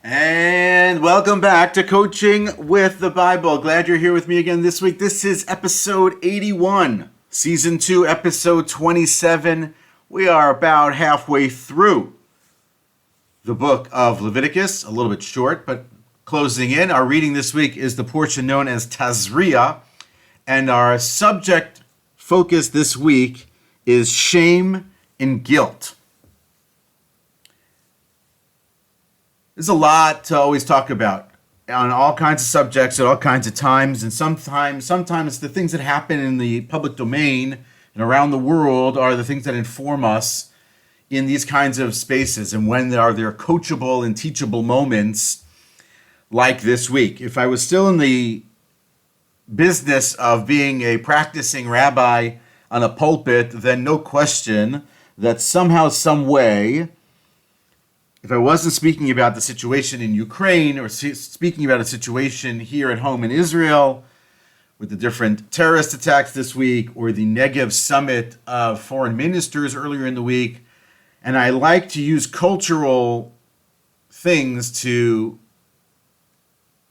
And welcome back to Coaching with the Bible. Glad you're here with me again this week. This is episode 81, season 2, episode 27. We are about halfway through the book of Leviticus, a little bit short, but closing in. Our reading this week is the portion known as Tazria, and our subject focus this week is shame and guilt. There's a lot to always talk about on all kinds of subjects at all kinds of times, and sometimes the things that happen in the public domain and around the world are the things that inform us in these kinds of spaces, and when there are coachable and teachable moments like this week. If I was still in the business of being a practicing rabbi on a pulpit, then no question that somehow, some way, if I wasn't speaking about the situation in Ukraine or speaking about a situation here at home in Israel with the different terrorist attacks this week or the Negev summit of foreign ministers earlier in the week, and I like to use cultural things to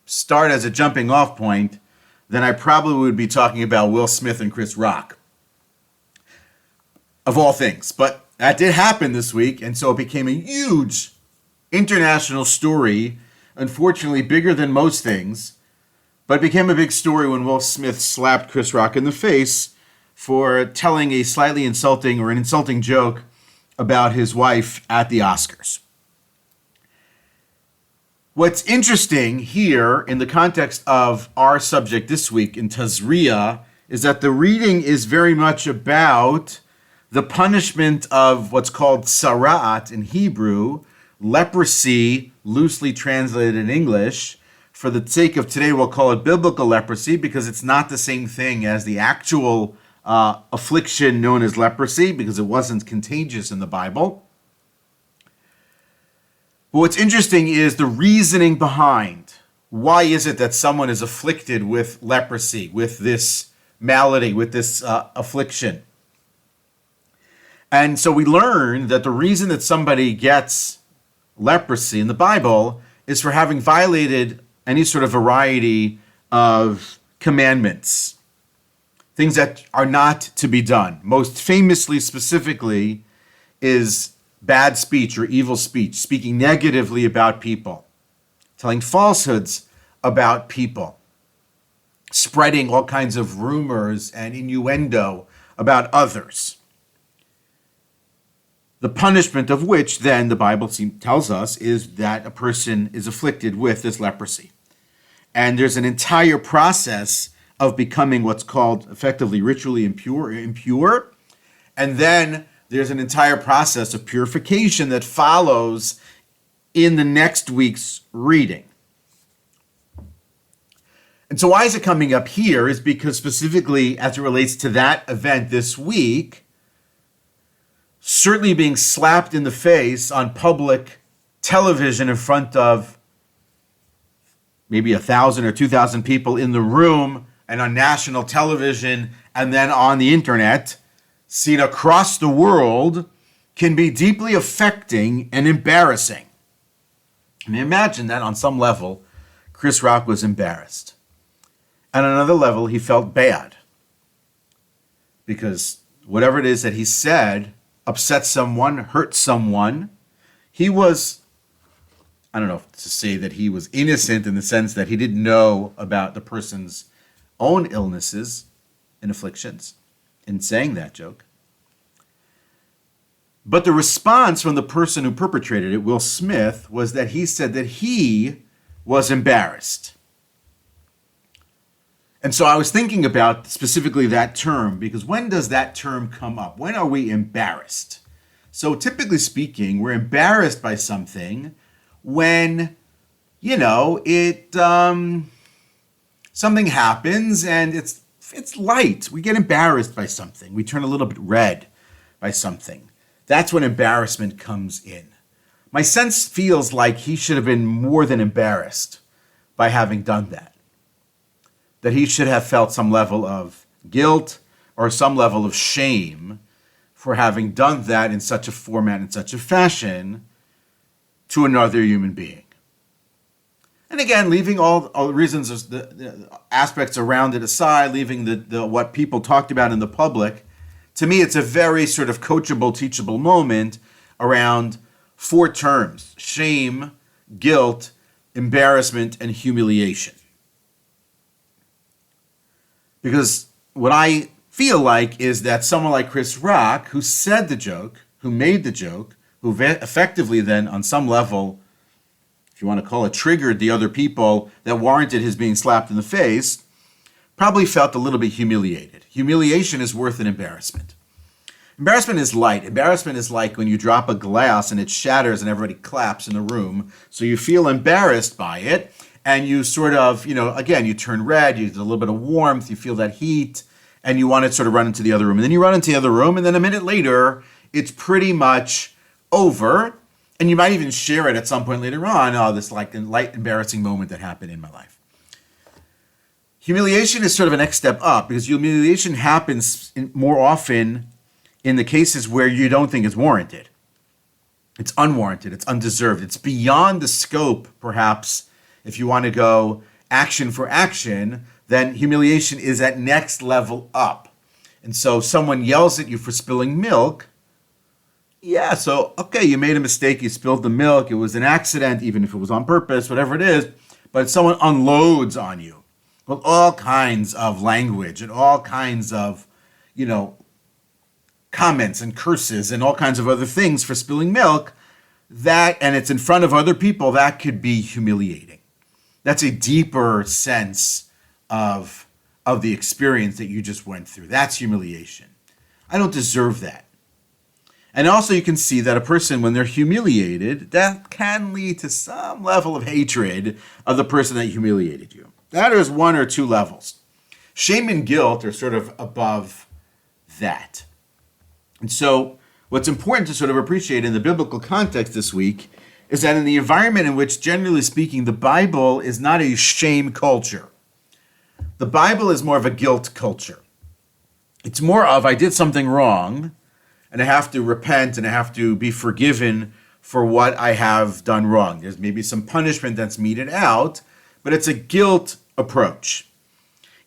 start as a jumping off point, then I probably would be talking about Will Smith and Chris Rock, of all things. But that did happen this week, and so it became a huge international story, unfortunately bigger than most things, but it became a big story when Will Smith slapped Chris Rock in the face for telling a slightly insulting or an insulting joke about his wife at the Oscars. What's interesting here in the context of our subject this week in Tazria is that the reading is very much about the punishment of what's called sara'at in Hebrew, leprosy, loosely translated in English. For the sake of today, we'll call it biblical leprosy because it's not the same thing as the actual affliction known as leprosy because it wasn't contagious in the Bible. But what's interesting is the reasoning behind why is it that someone is afflicted with leprosy, with this malady, with this affliction. And so we learn that the reason that somebody gets leprosy in the Bible is for having violated any sort of variety of commandments, things that are not to be done. Most famously, specifically, is bad speech or evil speech, speaking negatively about people, telling falsehoods about people, spreading all kinds of rumors and innuendo about others. The punishment of which then the Bible tells us is that a person is afflicted with this leprosy. And there's an entire process of becoming what's called effectively ritually impure. And then there's an entire process of purification that follows in the next week's reading. And so why is it coming up here is because specifically as it relates to that event this week, certainly being slapped in the face on public television in front of maybe 1,000 or 2,000 people in the room and on national television and then on the internet, seen across the world, can be deeply affecting and embarrassing. I mean, imagine that on some level, Chris Rock was embarrassed. And on another level, he felt bad because whatever it is that he said upset someone, hurt someone. He was, I don't know to say that he was innocent in the sense that he didn't know about the person's own illnesses and afflictions in saying that joke. But the response from the person who perpetrated it, Will Smith, was that he said that he was embarrassed. And so I was thinking about specifically that term, because when does that term come up? When are we embarrassed? So typically speaking, we're embarrassed by something when, something happens and it's light. We get embarrassed by something. We turn a little bit red by something. That's when embarrassment comes in. My sense feels like he should have been more than embarrassed by having done that. That he should have felt some level of guilt or some level of shame for having done that in such a format, in such a fashion, to another human being. And again, leaving all the reasons, the aspects around it aside, leaving the what people talked about in the public, to me, it's a very sort of coachable, teachable moment around 4 terms: shame, guilt, embarrassment, and humiliation. Because what I feel like is that someone like Chris Rock, who said the joke, who made the joke, who effectively then, on some level, if you want to call it, triggered the other people that warranted his being slapped in the face, probably felt a little bit humiliated. Humiliation is worth an embarrassment. Embarrassment is light. Embarrassment is like when you drop a glass and it shatters and everybody claps in the room. So you feel embarrassed by it, and you sort of, again, you turn red, you get a little bit of warmth, you feel that heat, and you want to sort of run into the other room. And then you run into the other room, and then a minute later, it's pretty much over. And you might even share it at some point later on, this like light embarrassing moment that happened in my life. Humiliation is sort of a next step up, because humiliation happens more often in the cases where you don't think it's warranted. It's unwarranted, it's undeserved, it's beyond the scope, perhaps, if you want to go action for action, then humiliation is at next level up. And so someone yells at you for spilling milk. Yeah, so, okay, you made a mistake, you spilled the milk, it was an accident, even if it was on purpose, whatever it is, but someone unloads on you with all kinds of language and all kinds of, comments and curses and all kinds of other things for spilling milk, and it's in front of other people, that could be humiliating. That's a deeper sense of the experience that you just went through. That's humiliation. I don't deserve that. And also you can see that a person, when they're humiliated, that can lead to some level of hatred of the person that humiliated you. That is 1 or 2 levels. Shame and guilt are sort of above that. And so what's important to sort of appreciate in the biblical context this week is that in the environment in which, generally speaking, the Bible is not a shame culture. The Bible is more of a guilt culture. It's more of, I did something wrong, and I have to repent, and I have to be forgiven for what I have done wrong. There's maybe some punishment that's meted out, but it's a guilt approach.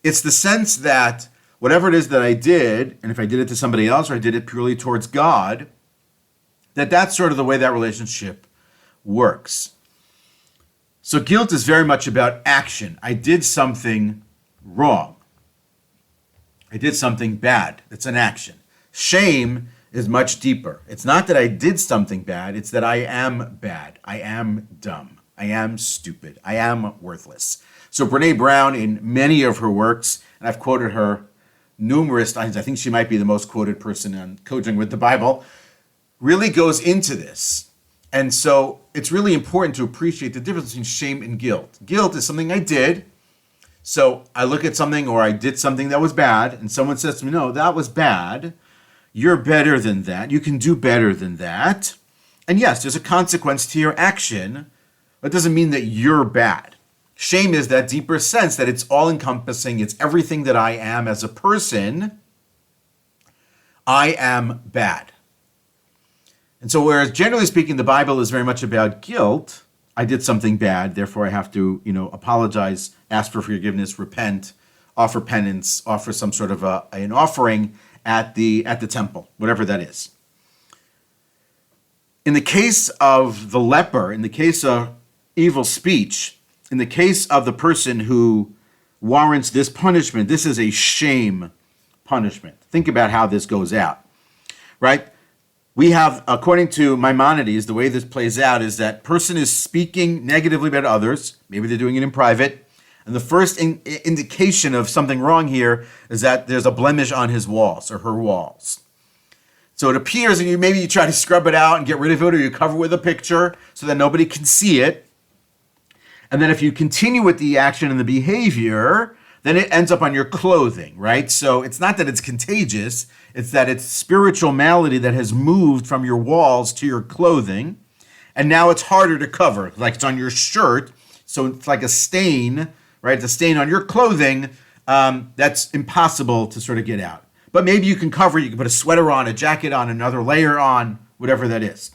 It's the sense that whatever it is that I did, and if I did it to somebody else or I did it purely towards God, that's sort of the way that relationship works. So guilt is very much about action. I did something wrong. I did something bad. It's an action. Shame is much deeper. It's not that I did something bad, it's that I am bad. I am dumb. I am stupid. I am worthless. So Brene Brown, in many of her works, and I've quoted her numerous times, I think she might be the most quoted person on Coaching with the Bible, really goes into this. And so it's really important to appreciate the difference between shame and guilt. Guilt is something I did. So I look at something, or I did something that was bad, and someone says to me, no, that was bad. You're better than that. You can do better than that. And yes, there's a consequence to your action, but it doesn't mean that you're bad. Shame is that deeper sense that it's all-encompassing. It's everything that I am as a person. I am bad. And so whereas generally speaking, the Bible is very much about guilt, I did something bad, therefore I have to, apologize, ask for forgiveness, repent, offer penance, offer some sort of an offering at the temple, whatever that is. In the case of the leper, in the case of evil speech, in the case of the person who warrants this punishment, this is a shame punishment. Think about how this goes out, right? We have, according to Maimonides, the way this plays out is that person is speaking negatively about others. Maybe they're doing it in private. And the first indication of something wrong here is that there's a blemish on his walls or her walls. So it appears, and maybe you try to scrub it out and get rid of it, or you cover with a picture so that nobody can see it. And then if you continue with the action and the behavior, then it ends up on your clothing, right? So it's not that it's contagious, it's that it's spiritual malady that has moved from your walls to your clothing. And now it's harder to cover, like it's on your shirt. So it's like a stain, right? It's a stain on your clothing that's impossible to sort of get out. But maybe you can cover it, you can put a sweater on, a jacket on, another layer on, whatever that is.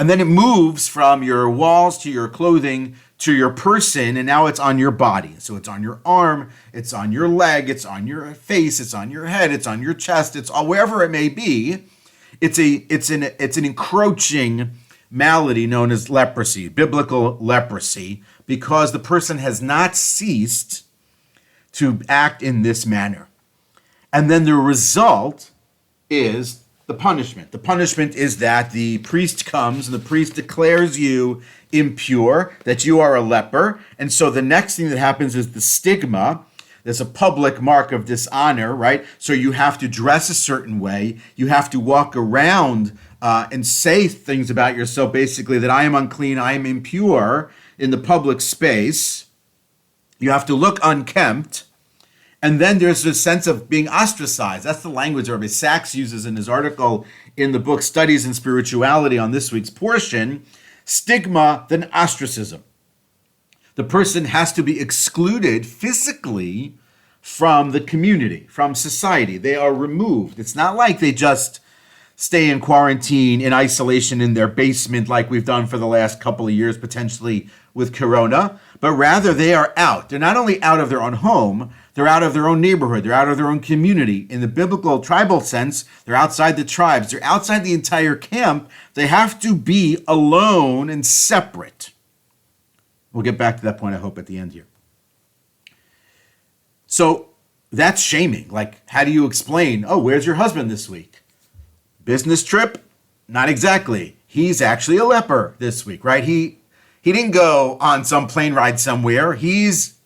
And then it moves from your walls to your clothing to your person, and now it's on your body. So it's on your arm, it's on your leg, it's on your face, it's on your head, it's on your chest, it's all wherever it may be. It's an encroaching malady known as leprosy, biblical leprosy, because the person has not ceased to act in this manner. And then the result is the punishment. The punishment is that the priest comes and the priest declares you impure, that you are a leper. And so the next thing that happens is the stigma. There's a public mark of dishonor, right? So you have to dress a certain way. You have to walk around and say things about yourself, basically that I am unclean, I am impure in the public space. You have to look unkempt. And then there's a sense of being ostracized. That's the language Rabbi Sachs uses in his article in the book Studies in Spirituality on this week's portion. Stigma, then ostracism. The person has to be excluded physically from the community, from society. They are removed. It's not like they just stay in quarantine, in isolation in their basement like we've done for the last couple of years, potentially with Corona, but rather they are out. They're not only out of their own home, they're out of their own neighborhood, they're out of their own community. In the biblical tribal sense, they're outside the tribes, they're outside the entire camp. They have to be alone and separate. We'll get back to that point, I hope, at the end here. So that's shaming. Like, how do you explain, oh, where's your husband this week? Business trip? Not exactly. He's actually a leper this week, right? He didn't go on some plane ride somewhere. He's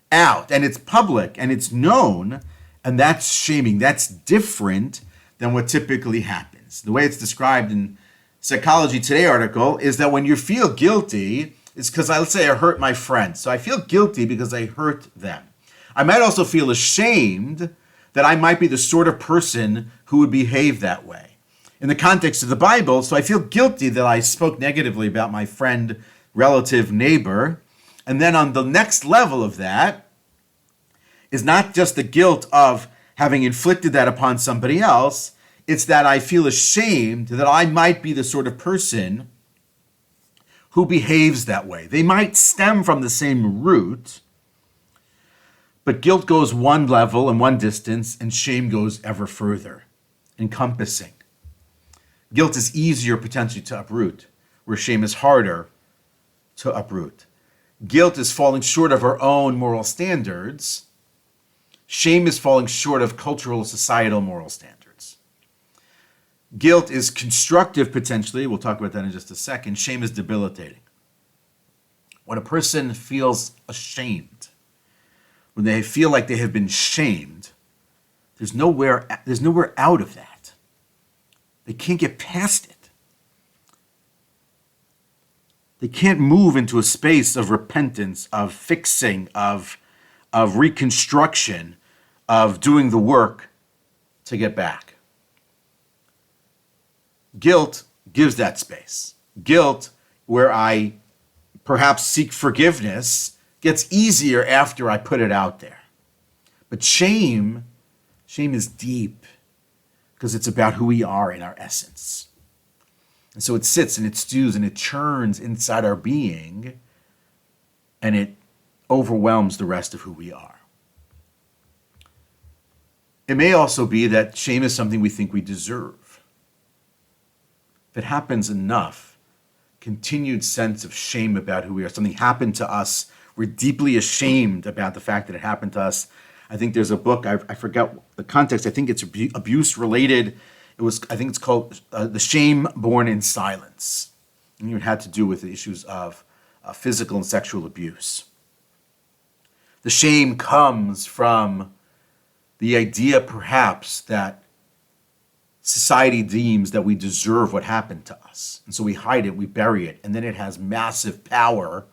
out, and it's public, and it's known, and that's shaming. That's different than what typically happens. The way it's described in Psychology Today article is that when you feel guilty, it's because, let's say I hurt my friend. So I feel guilty because I hurt them. I might also feel ashamed that I might be the sort of person who would behave that way. In the context of the Bible, so I feel guilty that I spoke negatively about my friend, relative, neighbor. And then on the next level of that is not just the guilt of having inflicted that upon somebody else, it's that I feel ashamed that I might be the sort of person who behaves that way. They might stem from the same root, but guilt goes one level and one distance, and shame goes ever further, encompassing. Guilt is easier potentially to uproot, where shame is harder to uproot. Guilt is falling short of our own moral standards. Shame is falling short of cultural, societal moral standards. Guilt is constructive potentially. We'll talk about that in just a second. Shame is debilitating. When a person feels ashamed, when they feel like they have been shamed, there's nowhere out of that. They can't get past it. They can't move into a space of repentance, of fixing, of reconstruction, of doing the work to get back. Guilt gives that space. Guilt, where I perhaps seek forgiveness, gets easier after I put it out there. But shame is deep because it's about who we are in our essence. And so it sits and it stews and it churns inside our being, and it overwhelms the rest of who we are. It may also be that shame is something we think we deserve. If it happens enough, continued sense of shame about who we are. Something happened to us. We're deeply ashamed about the fact that it happened to us. I think there's a book, I forgot the context. I think it's abuse related. I think it's called The Shame Born in Silence. And it had to do with the issues of physical and sexual abuse. The shame comes from the idea perhaps that society deems that we deserve what happened to us. And so we hide it, we bury it, and then it has massive power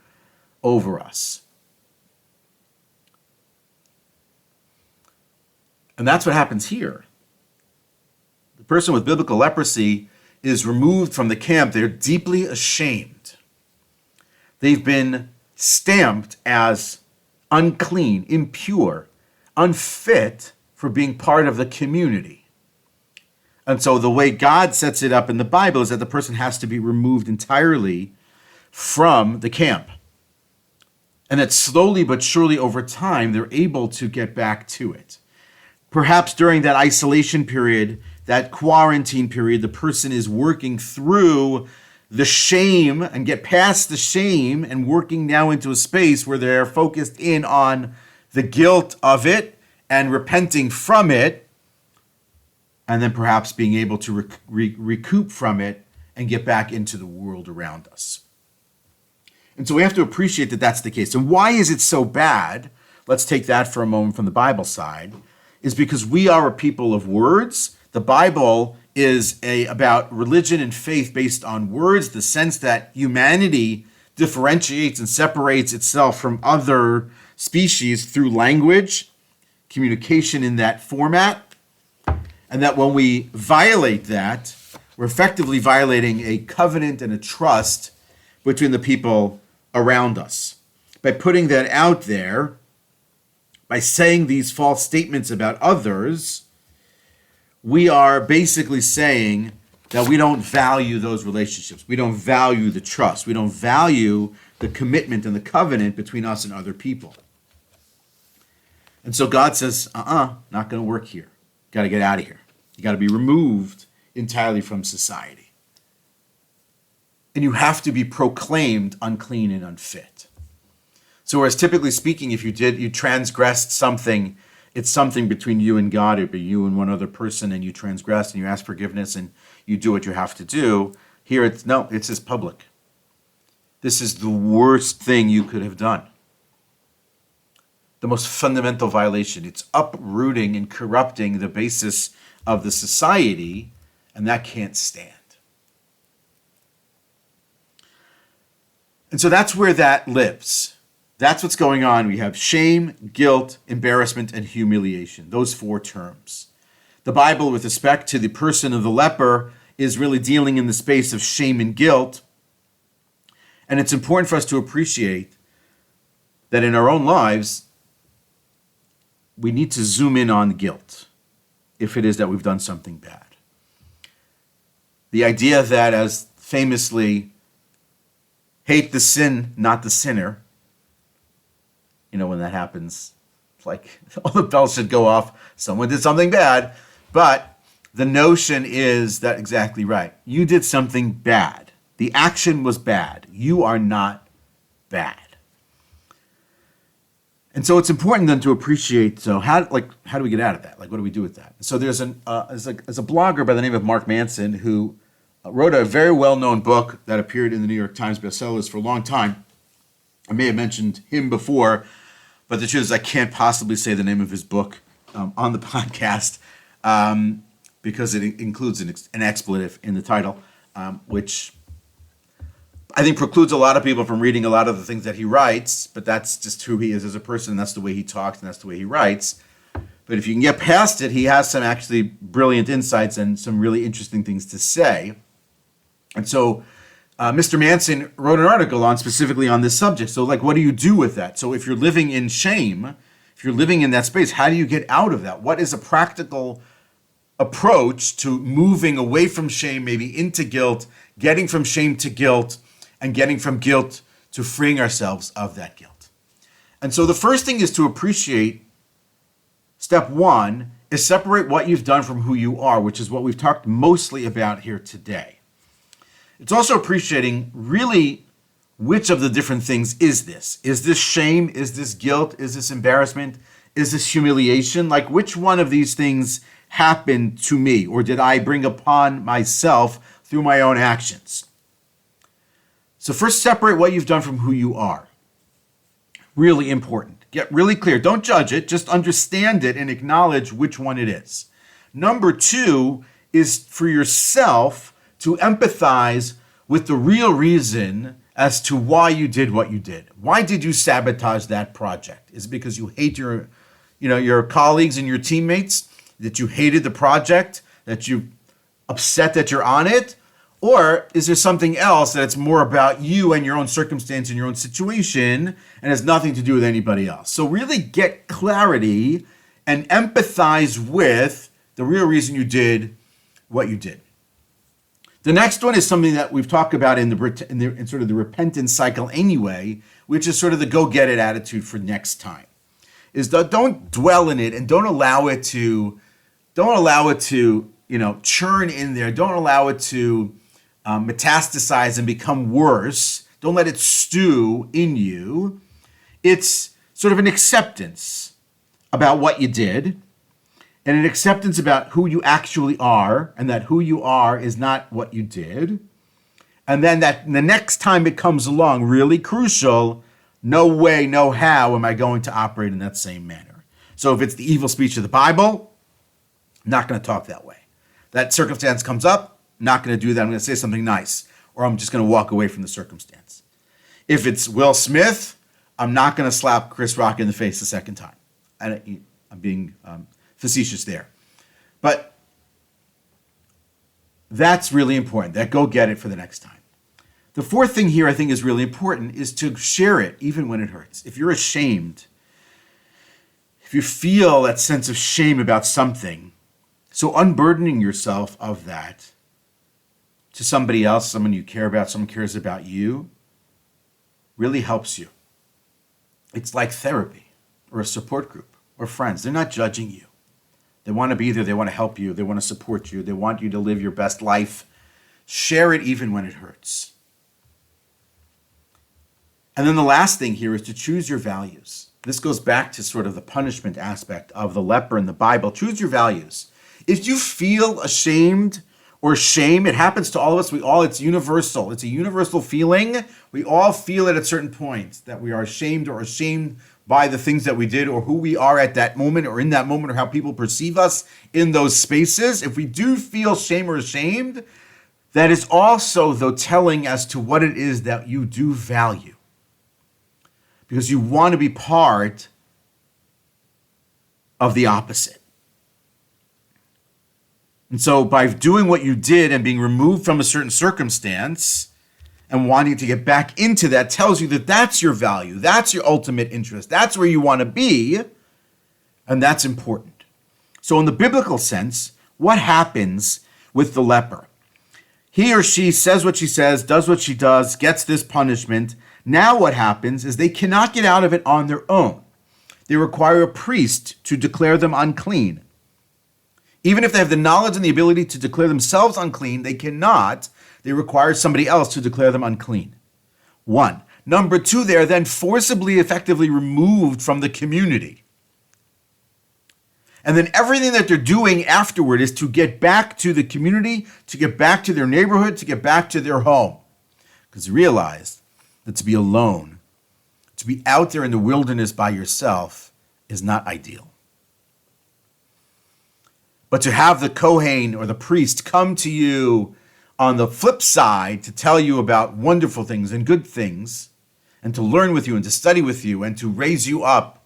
over us. And that's what happens here. The person with biblical leprosy is removed from the camp. They're deeply ashamed. They've been stamped as unclean, impure, unfit for being part of the community. And so the way God sets it up in the Bible is that the person has to be removed entirely from the camp. And that slowly but surely over time, they're able to get back to it. Perhaps during that isolation period, that quarantine period, the person is working through the shame and get past the shame and working now into a space where they're focused in on the guilt of it and repenting from it, and then perhaps being able to recoup from it and get back into the world around us. And so we have to appreciate that that's the case. And why is it so bad? Let's take that for a moment from the Bible side, is because we are a people of words. The Bible is about religion and faith based on words, the sense that humanity differentiates and separates itself from other species through language, communication in that format, and that when we violate that, we're effectively violating a covenant and a trust between the people around us. By putting that out there, by saying these false statements about others, we are basically saying that we don't value those relationships. We don't value the trust. We don't value the commitment and the covenant between us and other people. And so God says, not going to work here. Got to get out of here. You got to be removed entirely from society. And you have to be proclaimed unclean and unfit. So whereas typically speaking, if you transgressed something, it's something between you and God, or you and one other person, and you transgress and you ask forgiveness and you do what you have to do. Here it's just public. This is the worst thing you could have done. The most fundamental violation. It's uprooting and corrupting the basis of the society, and that can't stand. And so that's where that lives. That's what's going on. We have shame, guilt, embarrassment, and humiliation. Those four terms. The Bible, with respect to the person of the leper, is really dealing in the space of shame and guilt. And it's important for us to appreciate that in our own lives, we need to zoom in on guilt if it is that we've done something bad. The idea that, as famously, hate the sin, not the sinner. When that happens, it's like all the bells should go off. Someone did something bad. But the notion is that exactly right. You did something bad. The action was bad. You are not bad. And so it's important then to appreciate, so how do we get out of that? What do we do with that? So there's a blogger by the name of Mark Manson who wrote a very well-known book that appeared in the New York Times bestsellers for a long time. I may have mentioned him before, but the truth is I can't possibly say the name of his book on the podcast because it includes an expletive in the title, which I think precludes a lot of people from reading a lot of the things that he writes, but that's just who he is as a person, and that's the way he talks, and that's the way he writes. But if you can get past it, he has some actually brilliant insights and some really interesting things to say. And so Mr. Manson wrote an article specifically on this subject. So what do you do with that? So if you're living in shame, if you're living in that space, how do you get out of that? What is a practical approach to moving away from shame, maybe into guilt, getting from shame to guilt, and getting from guilt to freeing ourselves of that guilt? And so the first thing is to appreciate, step one, is separate what you've done from who you are, which is what we've talked mostly about here today. It's also appreciating really which of the different things is this? Is this shame? Is this guilt? Is this embarrassment? Is this humiliation? Which one of these things happened to me, or did I bring upon myself through my own actions? So first, separate what you've done from who you are. Really important. Get really clear. Don't judge it. Just understand it and acknowledge which one it is. Number two is for yourself to empathize with the real reason as to why you did what you did. Why did you sabotage that project? Is it because you hate your colleagues and your teammates, that you hated the project, that you upset that you're on it? Or is there something else that's more about you and your own circumstance and your own situation and has nothing to do with anybody else? So really get clarity and empathize with the real reason you did what you did. The next one is something that we've talked about in sort of the repentance cycle anyway, which is sort of the go-get-it attitude for next time. Is that don't dwell in it and don't allow it to churn in there. Don't allow it to metastasize and become worse. Don't let it stew in you. It's sort of an acceptance about what you did, and an acceptance about who you actually are, and that who you are is not what you did. And then that the next time it comes along, really crucial, no way, no how am I going to operate in that same manner. So if it's the evil speech of the Bible, not going to talk that way. That circumstance comes up, not going to do that. I'm going to say something nice, or I'm just going to walk away from the circumstance. If it's Will Smith, I'm not going to slap Chris Rock in the face a second time. I'm being facetious there. But that's really important. That go get it for the next time. The fourth thing here I think is really important is to share it even when it hurts. If you're ashamed, if you feel that sense of shame about something, so unburdening yourself of that to somebody else, someone you care about, someone cares about you, really helps you. It's like therapy or a support group or friends. They're not judging you. They want to be there. They want to help you. They want to support you. They want you to live your best life. Share it even when it hurts. And then the last thing here is to choose your values. This goes back to sort of the punishment aspect of the leper in the Bible. Choose your values. If you feel ashamed or shame, it happens to all of us. It's universal. It's a universal feeling. We all feel it at certain points that we are ashamed or ashamed by the things that we did or who we are at that moment or in that moment or how people perceive us in those spaces. If we do feel shame or ashamed, that is also, though, telling as to what it is that you do value. Because you want to be part of the opposite. And so by doing what you did and being removed from a certain circumstance and wanting to get back into that tells you that that's your value, that's your ultimate interest, that's where you want to be, and that's important. So in the biblical sense, what happens with the leper? He or she says what she says, does what she does, gets this punishment. Now what happens is they cannot get out of it on their own. They require a priest to declare them unclean. Even if they have the knowledge and the ability to declare themselves unclean, they cannot. They require somebody else to declare them unclean. 1. Number 2, they are then forcibly, effectively removed from the community. And then everything that they're doing afterward is to get back to the community, to get back to their neighborhood, to get back to their home. Because realize that to be alone, to be out there in the wilderness by yourself is not ideal. But to have the Kohen or the priest come to you on the flip side to tell you about wonderful things and good things, and to learn with you and to study with you and to raise you up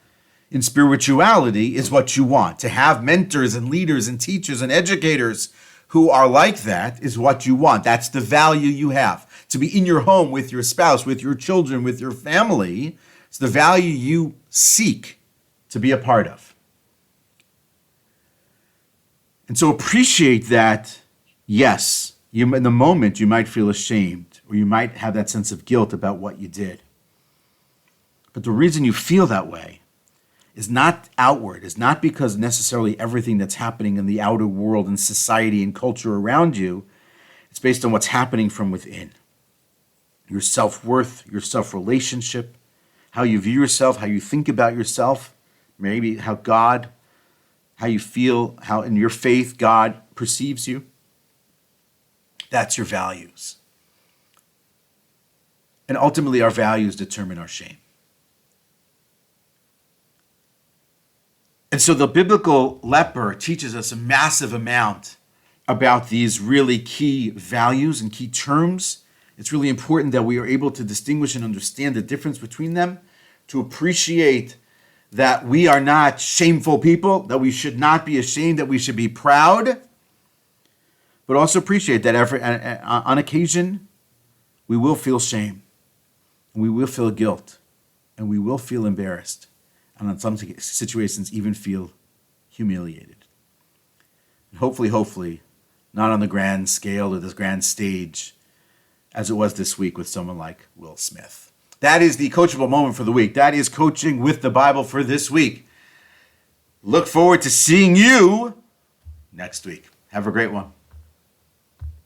in spirituality is what you want. To have mentors and leaders and teachers and educators who are like that is what you want. That's the value you have. To be in your home with your spouse, with your children, with your family, it's the value you seek to be a part of. And so appreciate that, yes, in the moment you might feel ashamed or you might have that sense of guilt about what you did. But the reason you feel that way is not outward, is not because necessarily everything that's happening in the outer world and society and culture around you. It's based on what's happening from within. Your self-worth, your self-relationship, how you view yourself, how you think about yourself, maybe how you feel, how in your faith God perceives you. That's your values. And ultimately our values determine our shame. And so the biblical leper teaches us a massive amount about these really key values and key terms. It's really important that we are able to distinguish and understand the difference between them, to appreciate that we are not shameful people, that we should not be ashamed, that we should be proud, but also appreciate that on occasion we will feel shame, and we will feel guilt, and we will feel embarrassed, and in some situations even feel humiliated. And hopefully, not on the grand scale or this grand stage as it was this week with someone like Will Smith. That is the coachable moment for the week. That is coaching with the Bible for this week. Look forward to seeing you next week. Have a great one.